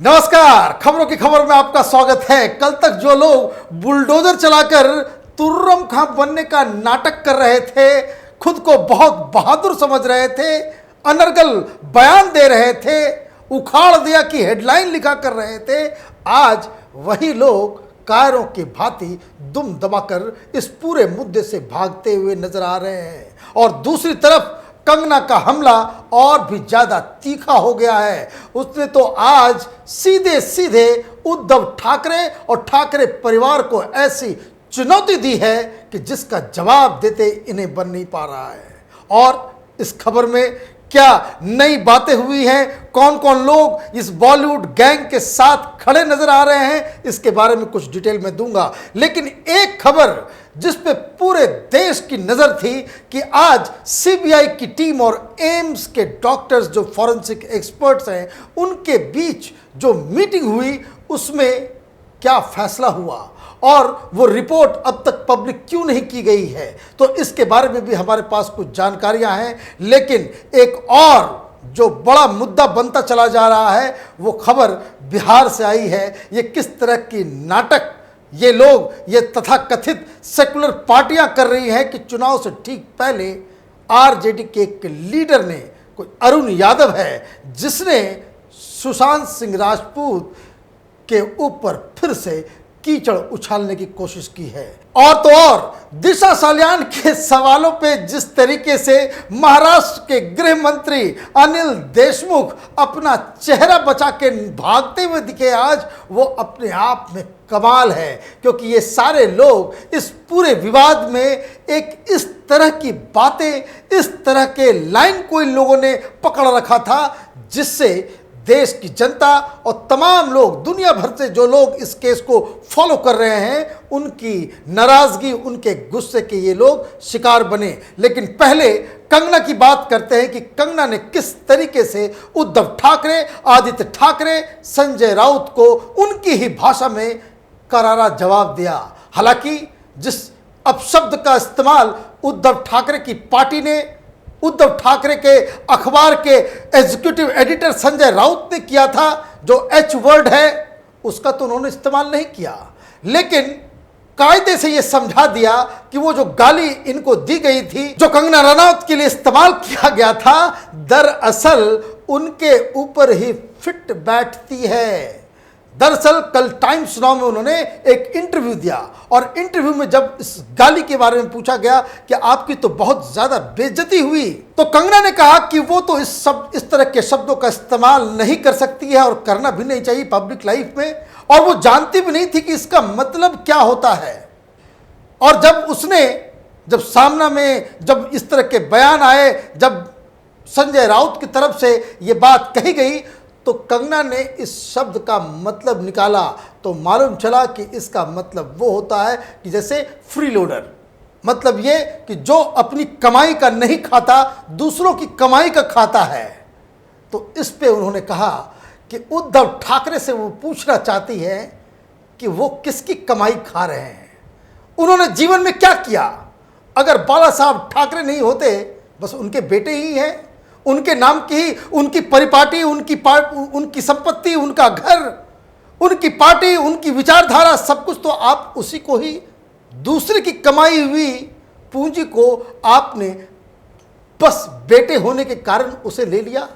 नमस्कार, खबरों की खबर में आपका स्वागत है। कल तक जो लोग बुलडोजर चलाकर तुर्रम खां बनने का नाटक कर रहे थे, खुद को बहुत बहादुर समझ रहे थे, अनर्गल बयान दे रहे थे, उखाड़ दिया कि हेडलाइन लिखा कर रहे थे, आज वही लोग कायरों की भांति दुम दबाकर इस पूरे मुद्दे से भागते हुए नजर आ रहे हैं। और दूसरी तरफ कंगना का हमला और भी ज्यादा तीखा हो गया है। उसने तो आज सीधे सीधे उद्धव ठाकरे और ठाकरे परिवार को ऐसी चुनौती दी है कि जिसका जवाब देते इन्हें बन नहीं पा रहा है। और इस खबर में क्या नई बातें हुई हैं, कौन कौन लोग इस बॉलीवुड गैंग के साथ खड़े नजर आ रहे हैं, इसके बारे में कुछ डिटेल में दूंगा। लेकिन एक खबर जिस पे पूरे देश की नजर थी कि आज सीबीआई की टीम और एम्स के डॉक्टर्स जो फॉरेंसिक एक्सपर्ट्स हैं, उनके बीच जो मीटिंग हुई उसमें क्या फैसला हुआ और वो रिपोर्ट अब तक पब्लिक क्यों नहीं की गई है, तो इसके बारे में भी हमारे पास कुछ जानकारियां हैं। लेकिन एक और जो बड़ा मुद्दा बनता चला जा रहा है वो खबर बिहार से आई है। ये किस तरह की नाटक ये लोग, ये तथाकथित सेकुलर पार्टियां कर रही हैं कि चुनाव से ठीक पहले आरजेडी के एक लीडर ने, कोई अरुण यादव है, जिसने सुशांत सिंह राजपूत के ऊपर फिर से कीचड़ उछालने की कोशिश की है। और तो और दिशा सालियान के सवालों पे जिस तरीके से महाराष्ट्र के गृह मंत्री अनिल देशमुख अपना चेहरा बचा के भागते हुए दिखे आज, वो अपने आप में कमाल है। क्योंकि ये सारे लोग इस पूरे विवाद में एक इस तरह की बातें, इस तरह के लाइन को इन लोगों ने पकड़ रखा था जिससे देश की जनता और तमाम लोग, दुनिया भर से जो लोग इस केस को फॉलो कर रहे हैं, उनकी नाराजगी, उनके गुस्से के ये लोग शिकार बने। लेकिन पहले कंगना की बात करते हैं कि कंगना ने किस तरीके से उद्धव ठाकरे, आदित्य ठाकरे, संजय राउत को उनकी ही भाषा में करारा जवाब दिया। हालांकि जिस अपशब्द का इस्तेमाल उद्धव ठाकरे की पार्टी ने, उद्धव ठाकरे के अखबार के एग्जीक्यूटिव एडिटर संजय राउत ने किया था, जो एच वर्ड है, उसका तो उन्होंने इस्तेमाल नहीं किया। लेकिन कायदे से यह समझा दिया कि वो जो गाली इनको दी गई थी, जो कंगना रनौत के लिए इस्तेमाल किया गया था, दरअसल उनके ऊपर ही फिट बैठती है। दरअसल कल टाइम्स नाउ में उन्होंने एक इंटरव्यू दिया और इंटरव्यू में जब इस गाली के बारे में पूछा गया कि आपकी तो बहुत ज्यादा बेइज्जती हुई, तो कंगना ने कहा कि वो तो इस तरह के शब्दों का इस्तेमाल नहीं कर सकती है और करना भी नहीं चाहिए पब्लिक लाइफ में, और वो जानती भी नहीं थी कि इसका मतलब क्या होता है। और जब सामना में जब इस तरह के बयान आए, जब संजय राउत की तरफ से ये बात कही गई, तो कंगना ने इस शब्द का मतलब निकाला तो मालूम चला कि इसका मतलब वो होता है कि जैसे फ्री लोडर, मतलब ये कि जो अपनी कमाई का नहीं खाता, दूसरों की कमाई का खाता है। तो इस पे उन्होंने कहा कि उद्धव ठाकरे से वो पूछना चाहती है कि वो किसकी कमाई खा रहे हैं, उन्होंने जीवन में क्या किया। अगर बाला साहब ठाकरे नहीं होते, बस उनके बेटे ही हैं, उनके नाम की ही उनकी परिपाटी, उनकी संपत्ति, उनका घर, उनकी पार्टी, उनकी विचारधारा, सब कुछ तो आप उसी को ही, दूसरे की कमाई हुई पूंजी को आपने बस बेटे होने के कारण उसे ले लिया।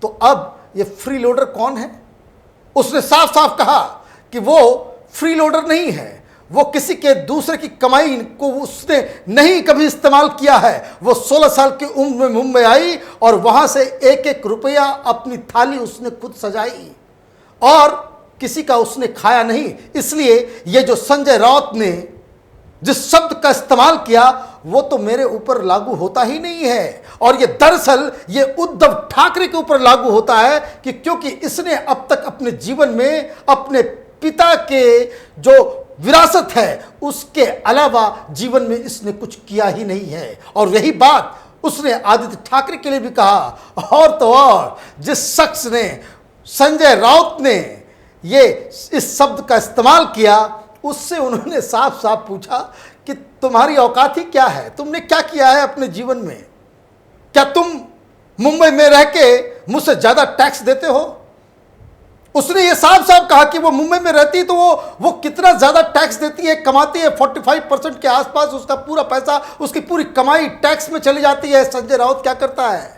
तो अब ये फ्री लोडर कौन है? उसने साफ साफ कहा कि वो फ्री लोडर नहीं है, वो किसी के दूसरे की कमाई को उसने नहीं कभी इस्तेमाल किया है। वो 16 साल की उम्र में मुंबई आई और वहां से एक एक रुपया अपनी थाली उसने खुद सजाई और किसी का उसने खाया नहीं। इसलिए ये जो संजय राउत ने जिस शब्द का इस्तेमाल किया, वो तो मेरे ऊपर लागू होता ही नहीं है। और ये दरअसल ये उद्धव ठाकरे के ऊपर लागू होता है कि क्योंकि इसने अब तक अपने जीवन में अपने पिता के जो विरासत है उसके अलावा जीवन में इसने कुछ किया ही नहीं है। और यही बात उसने आदित्य ठाकरे के लिए भी कहा। और तो और जिस शख्स ने, संजय राउत ने, ये इस शब्द का इस्तेमाल किया, उससे उन्होंने साफ साफ पूछा कि तुम्हारी औकात ही क्या है, तुमने क्या किया है अपने जीवन में? क्या तुम मुंबई में रह के मुझसे ज्यादा टैक्स देते हो? उसने ये साफ साफ कहा कि वो मुंबई में रहती तो वो कितना ज्यादा टैक्स देती है, कमाती है 45% के आसपास, उसका पूरा पैसा, उसकी पूरी कमाई टैक्स में चली जाती है। संजय राउत क्या करता है?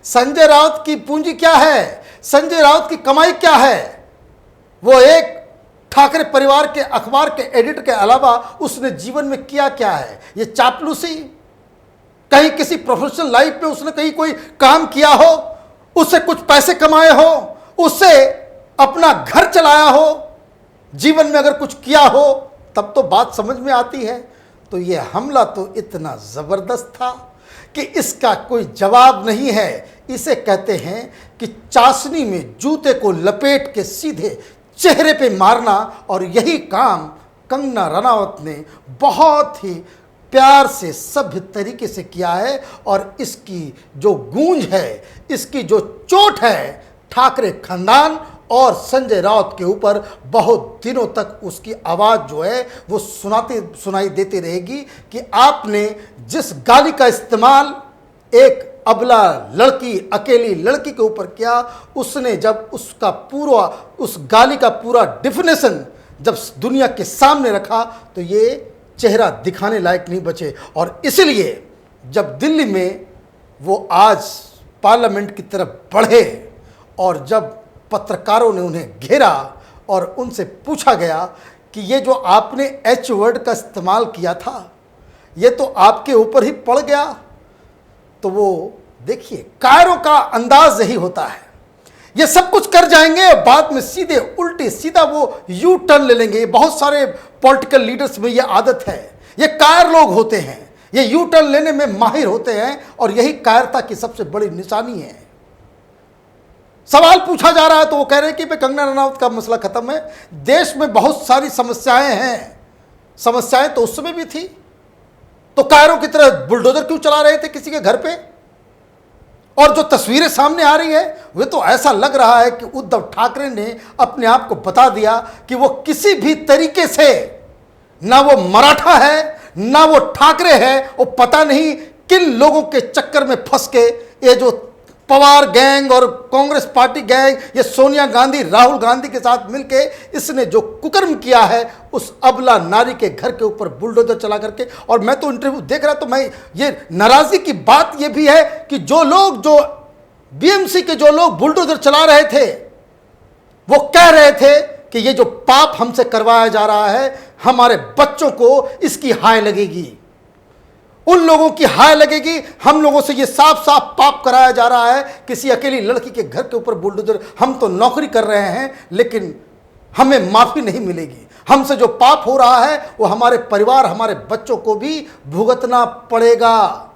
संजय राउत की पूंजी क्या है? संजय राउत की कमाई क्या है? वो एक ठाकरे परिवार के अखबार के एडिटर के अलावा उसने जीवन में किया क्या है? ये चापलूसी, कहीं किसी प्रोफेशनल लाइफ में उसने कहीं कोई काम किया हो, उससे कुछ पैसे कमाए हो, उससे अपना घर चलाया हो, जीवन में अगर कुछ किया हो तब तो बात समझ में आती है। तो ये हमला तो इतना जबरदस्त था कि इसका कोई जवाब नहीं है। इसे कहते हैं कि चाशनी में जूते को लपेट के सीधे चेहरे पे मारना, और यही काम कंगना रनावत ने बहुत ही प्यार से सभ्य तरीके से किया है। और इसकी जो गूंज है, इसकी जो चोट है, ठाकरे खानदान और संजय राउत के ऊपर बहुत दिनों तक उसकी आवाज़ जो है वो सुनाई देती रहेगी कि आपने जिस गाली का इस्तेमाल एक अबला लड़की, अकेली लड़की के ऊपर किया, उसने जब उसका पूरा, उस गाली का पूरा डिफिनेशन जब दुनिया के सामने रखा तो ये चेहरा दिखाने लायक नहीं बचे। और इसलिए जब दिल्ली में वो आज पार्लियामेंट की तरफ बढ़े और जब पत्रकारों ने उन्हें घेरा और उनसे पूछा गया कि ये जो आपने एच वर्ड का इस्तेमाल किया था, ये तो आपके ऊपर ही पड़ गया, तो वो देखिए कायरों का अंदाज यही होता है, ये सब कुछ कर जाएंगे, बाद में सीधे उल्टे सीधा वो यू टर्न ले लेंगे। बहुत सारे पॉलिटिकल लीडर्स में ये आदत है, ये कायर लोग होते हैं, ये यू टर्न लेने में माहिर होते हैं, और यही कायरता की सबसे बड़ी निशानी है। सवाल पूछा जा रहा है तो वो कह रहे हैं कि भाई कंगना रनावत का मसला खत्म है, देश में बहुत सारी समस्याएं हैं। समस्याएं तो उस समय भी थी, तो कायरों की तरह बुलडोजर क्यों चला रहे थे किसी के घर पे? और जो तस्वीरें सामने आ रही है वे तो ऐसा लग रहा है कि उद्धव ठाकरे ने अपने आप को बता दिया कि वो किसी भी तरीके से, ना वो मराठा है ना वो ठाकरे है, वो पता नहीं किन लोगों के चक्कर में फंस के ये जो पवार गैंग और कांग्रेस पार्टी गैंग, ये सोनिया गांधी, राहुल गांधी के साथ मिलके इसने जो कुकर्म किया है उस अबला नारी के घर के ऊपर बुलडोजर चला करके। और मैं तो इंटरव्यू देख रहा तो मैं ये नाराजगी की बात ये भी है कि जो लोग, जो बीएमसी के जो लोग बुलडोजर चला रहे थे, वो कह रहे थे कि ये जो पाप हमसे करवाया जा रहा है, हमारे बच्चों को इसकी हाय लगेगी, उन लोगों की हाय लगेगी, हम लोगों से ये साफ साफ पाप कराया जा रहा है। किसी अकेली लड़की के घर के ऊपर बुलडोजर, हम तो नौकरी कर रहे हैं लेकिन हमें माफी नहीं मिलेगी, हमसे जो पाप हो रहा है वो हमारे परिवार, हमारे बच्चों को भी भुगतना पड़ेगा।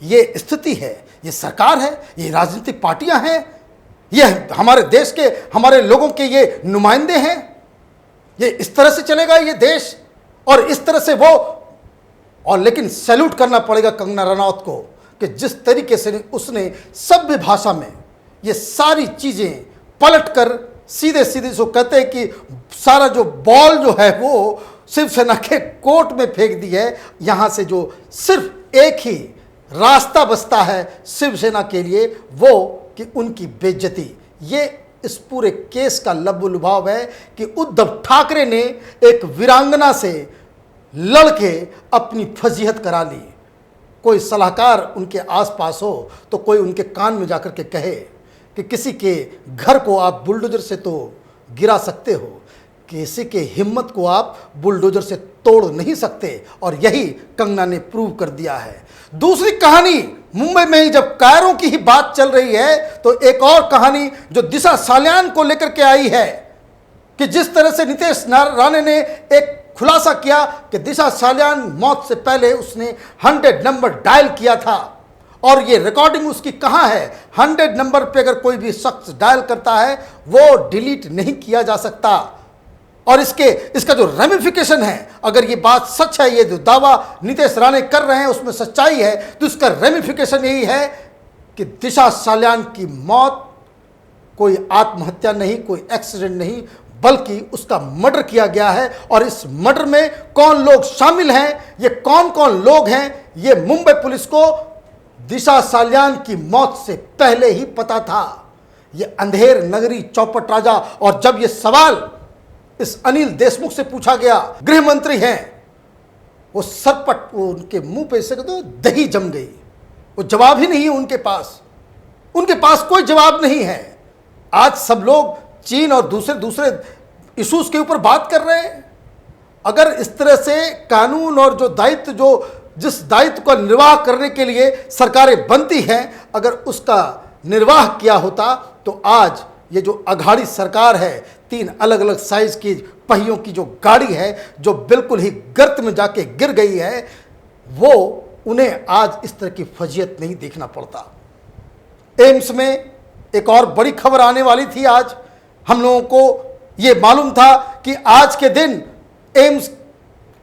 ये स्थिति है, ये सरकार है, ये राजनीतिक पार्टियां हैं, ये हमारे देश के, हमारे लोगों के ये नुमाइंदे हैं। ये इस तरह से चलेगा ये देश, और इस तरह से वो। और लेकिन सैल्यूट करना पड़ेगा कंगना रनावत को कि जिस तरीके से उसने सभ्य भाषा में ये सारी चीज़ें पलटकर सीधे सीधे, जो कहते हैं कि सारा जो बॉल जो है वो शिवसेना के कोर्ट में फेंक दी है। यहाँ से जो सिर्फ एक ही रास्ता बचता है शिवसेना के लिए, वो कि उनकी बेइज्जती। ये इस पूरे केस का लबुलुभाव है कि उद्धव ठाकरे ने एक वीरांगना से लड़के अपनी फजीहत करा ली। कोई सलाहकार उनके आसपास हो तो कोई उनके कान में जाकर के कहे कि किसी के घर को आप बुलडोजर से तो गिरा सकते हो, किसी के हिम्मत को आप बुलडोजर से तोड़ नहीं सकते। और यही कंगना ने प्रूव कर दिया है। दूसरी कहानी, मुंबई में ही जब कायरों की ही बात चल रही है तो एक और कहानी जो दिशा साल्यान को लेकर के आई है कि जिस तरह से नितेश राणे ने एक खुलासा किया कि दिशा साल्यान मौत से पहले उसने 100 नंबर डायल किया था, और ये रिकॉर्डिंग उसकी कहाँ है? 100 नंबर पे अगर कोई भी शख्स डायल करता है वो डिलीट नहीं किया जा सकता। और इसका जो रेमिफिकेशन है, अगर ये बात सच है, ये जो दावा नितेश राणे कर रहे हैं उसमें सच्चाई है, तो इसका रेमिफिकेशन यही है कि दिशा साल्यान की मौत कोई आत्महत्या नहीं, कोई एक्सीडेंट नहीं, बल्कि उसका मर्डर किया गया है। और इस मर्डर में कौन लोग शामिल हैं, ये कौन कौन लोग हैं, ये मुंबई पुलिस को दिशा साल्यान की मौत से पहले ही पता था। ये अंधेर नगरी चौपट राजा। और जब ये सवाल इस अनिल देशमुख से पूछा गया, गृह मंत्री हैं, वो सरपट, वो उनके मुंह पे से तो दही जम गई। वो जवाब ही नहीं है उनके पास कोई जवाब नहीं है। आज सब लोग चीन और दूसरे इश्यूज के ऊपर बात कर रहे हैं। अगर इस तरह से कानून और जिस दायित्व का निर्वाह करने के लिए सरकारें बनती हैं, अगर उसका निर्वाह किया होता तो आज ये जो अघाड़ी सरकार है, 3 अलग अलग साइज की पहियों की जो गाड़ी है, जो बिल्कुल ही गर्त में जाके गिर गई है, वो उन्हें आज इस तरह की फजीयत नहीं देखना पड़ता। एम्स में एक और बड़ी खबर आने वाली थी। आज हम लोगों को ये मालूम था कि आज के दिन एम्स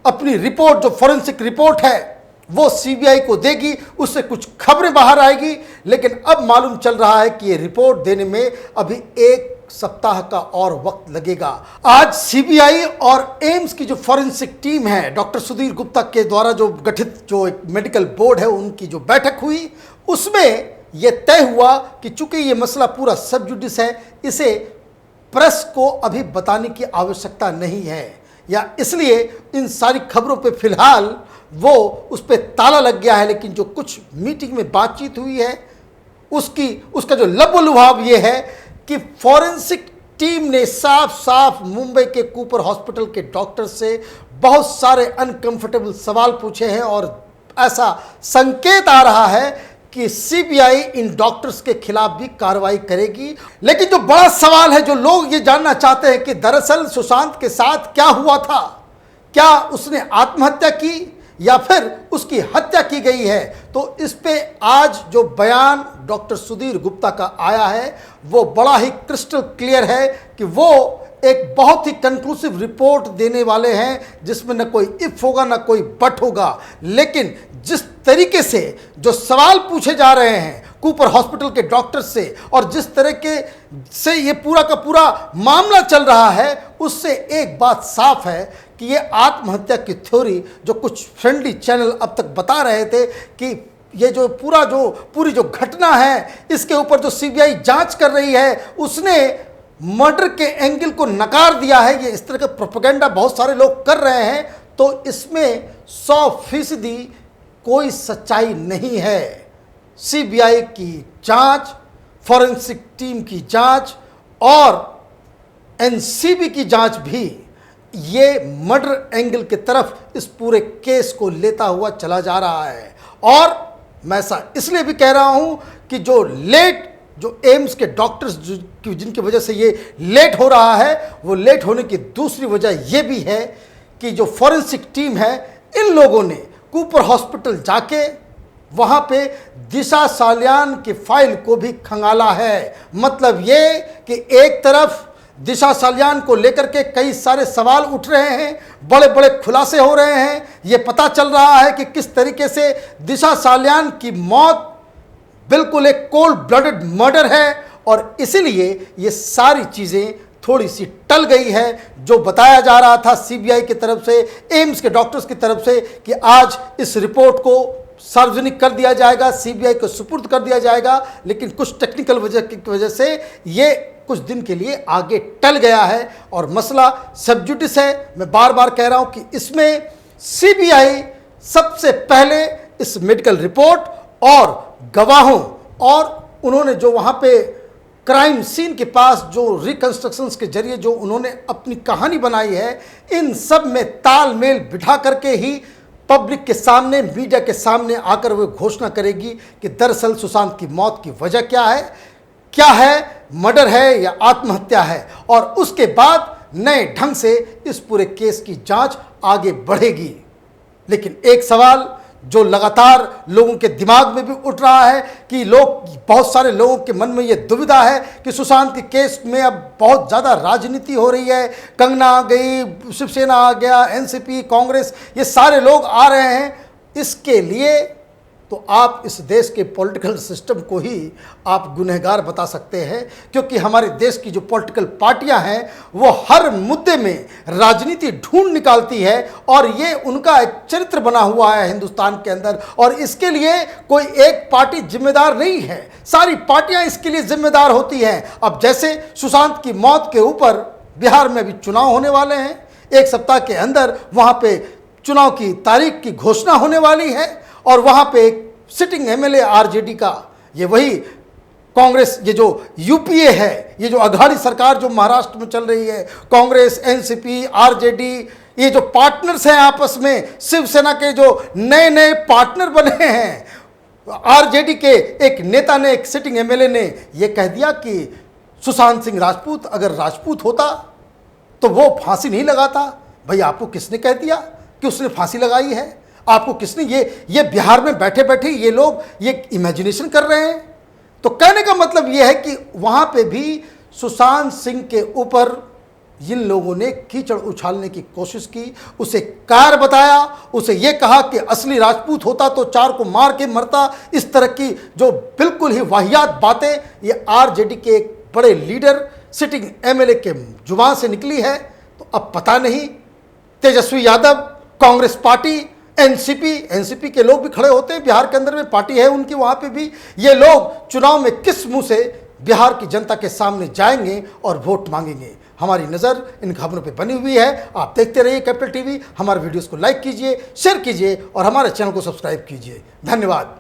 अपनी रिपोर्ट, जो फॉरेंसिक रिपोर्ट है, वो सीबीआई को देगी, उससे कुछ खबरें बाहर आएगी। लेकिन अब मालूम चल रहा है कि ये रिपोर्ट देने में अभी 1 सप्ताह का और वक्त लगेगा। आज सीबीआई और एम्स की जो फॉरेंसिक टीम है, डॉक्टर सुधीर गुप्ता के द्वारा जो गठित जो एक मेडिकल बोर्ड है, उनकी जो बैठक हुई, उसमें यह तय हुआ कि चूंकि ये मसला पूरा सब जुडिस है, इसे प्रेस को अभी बताने की आवश्यकता नहीं है, या इसलिए इन सारी खबरों पे फिलहाल वो उस पर ताला लग गया है। लेकिन जो कुछ मीटिंग में बातचीत हुई है, उसका जो लबोलुभाव ये है कि फॉरेंसिक टीम ने साफ साफ मुंबई के कूपर हॉस्पिटल के डॉक्टर से बहुत सारे अनकंफर्टेबल सवाल पूछे हैं, और ऐसा संकेत आ रहा है कि सीबीआई इन डॉक्टर्स के खिलाफ भी कार्रवाई करेगी। लेकिन जो बड़ा सवाल है, जो लोग ये जानना चाहते हैं कि दरअसल सुशांत के साथ क्या हुआ था, क्या उसने आत्महत्या की या फिर उसकी हत्या की गई है, तो इस पे आज जो बयान डॉक्टर सुधीर गुप्ता का आया है, वो बड़ा ही क्रिस्टल क्लियर है कि वो एक बहुत ही कंक्लूसिव रिपोर्ट देने वाले हैं, जिसमें न कोई इफ होगा न कोई बट होगा। लेकिन जिस तरीके से जो सवाल पूछे जा रहे हैं कूपर हॉस्पिटल के डॉक्टर से, और जिस तरीके से ये पूरा का पूरा मामला चल रहा है, उससे एक बात साफ है कि ये आत्महत्या की थ्योरी, जो कुछ फ्रेंडली चैनल अब तक बता रहे थे कि ये जो पूरी जो घटना है, इसके ऊपर जो सीबीआई जांच कर रही है, उसने मर्डर के एंगल को नकार दिया है, ये इस तरह का प्रोपेगेंडा बहुत सारे लोग कर रहे हैं, तो इसमें 100% कोई सच्चाई नहीं है। सीबीआई की जांच, फॉरेंसिक टीम की जांच और एनसीबी की जांच भी ये मर्डर एंगल की तरफ इस पूरे केस को लेता हुआ चला जा रहा है। और मैं ऐसा इसलिए भी कह रहा हूं कि जो एम्स के डॉक्टर्स जिनकी वजह से ये लेट हो रहा है, वो लेट होने की दूसरी वजह ये भी है कि जो फॉरेंसिक टीम है, इन लोगों ने कूपर हॉस्पिटल जाके वहाँ पे दिशा सालियान की फाइल को भी खंगाला है। मतलब ये कि एक तरफ दिशा सालियान को लेकर के कई सारे सवाल उठ रहे हैं, बड़े बड़े खुलासे हो रहे हैं, ये पता चल रहा है कि किस तरीके से दिशा सालियान की मौत बिल्कुल एक कोल्ड ब्लडेड मर्डर है, और इसीलिए ये सारी चीज़ें थोड़ी सी टल गई है। जो बताया जा रहा था सीबीआई की तरफ से, एम्स के डॉक्टर्स की तरफ से, कि आज इस रिपोर्ट को सार्वजनिक कर दिया जाएगा, सीबीआई को सुपुर्द कर दिया जाएगा, लेकिन कुछ टेक्निकल वजह से ये कुछ दिन के लिए आगे टल गया है और मसला सब जुडिस है। मैं बार बार कह रहा हूं कि इसमें सीबीआई सबसे पहले इस मेडिकल रिपोर्ट और गवाहों, और उन्होंने जो वहाँ पे क्राइम सीन के पास जो रिकंस्ट्रक्शंस के जरिए जो उन्होंने अपनी कहानी बनाई है, इन सब में तालमेल बिठा करके ही पब्लिक के सामने, मीडिया के सामने आकर वो घोषणा करेगी कि दरअसल सुशांत की मौत की वजह क्या है, मर्डर है या आत्महत्या है, और उसके बाद नए ढंग से इस पूरे केस की जांच आगे बढ़ेगी। लेकिन एक सवाल जो लगातार लोगों के दिमाग में भी उठ रहा है कि बहुत सारे लोगों के मन में ये दुविधा है कि सुशांत के केस में अब बहुत ज़्यादा राजनीति हो रही है, कंगना आ गई, शिवसेना आ गया, एनसीपी, कांग्रेस, ये सारे लोग आ रहे हैं। इसके लिए तो आप इस देश के पॉलिटिकल सिस्टम को ही आप गुनहगार बता सकते हैं, क्योंकि हमारे देश की जो पॉलिटिकल पार्टियां हैं वो हर मुद्दे में राजनीति ढूंढ निकालती है और ये उनका एक चरित्र बना हुआ है हिंदुस्तान के अंदर। और इसके लिए कोई एक पार्टी जिम्मेदार नहीं है, सारी पार्टियां इसके लिए जिम्मेदार होती हैं। अब जैसे सुशांत की मौत के ऊपर बिहार में भी चुनाव होने वाले हैं, एक सप्ताह के अंदर वहां पे चुनाव की तारीख की घोषणा होने वाली है और वहां पे एक सिटिंग एमएलए आरजेडी का, ये वही कांग्रेस, ये जो यूपीए है, ये जो अघाड़ी सरकार जो महाराष्ट्र में चल रही है, कांग्रेस, एनसीपी, आरजेडी, ये जो पार्टनर्स हैं आपस में, शिवसेना के जो नए नए पार्टनर बने हैं, आरजेडी के एक नेता ने, एक सिटिंग एमएलए ने यह कह दिया कि सुशांत सिंह राजपूत अगर राजपूत होता तो वो फांसी नहीं लगाता। भाई आपको किसने कह दिया कि उसने फांसी लगाई है? आपको किसने, ये बिहार में बैठे बैठे ये लोग ये इमेजिनेशन कर रहे हैं। तो कहने का मतलब ये है कि वहां पे भी सुशांत सिंह के ऊपर जिन लोगों ने कीचड़ उछालने की कोशिश की, उसे कार बताया, उसे ये कहा कि असली राजपूत होता तो चार को मार के मरता, इस तरह की जो बिल्कुल ही वाहियात बातें ये आरजेडी के एक बड़े लीडर सिटिंग एमएलए के जुबान से निकली है। तो अब पता नहीं तेजस्वी यादव, कांग्रेस पार्टी, एनसीपी के लोग भी खड़े होते हैं, बिहार के अंदर में पार्टी है उनकी, वहां पे भी ये लोग चुनाव में किस मुंह से बिहार की जनता के सामने जाएंगे और वोट मांगेंगे। हमारी नज़र इन खबरों पे बनी हुई है। आप देखते रहिए कैपिटल टीवी। हमारे वीडियोस को लाइक कीजिए, शेयर कीजिए और हमारे चैनल को सब्सक्राइब कीजिए। धन्यवाद।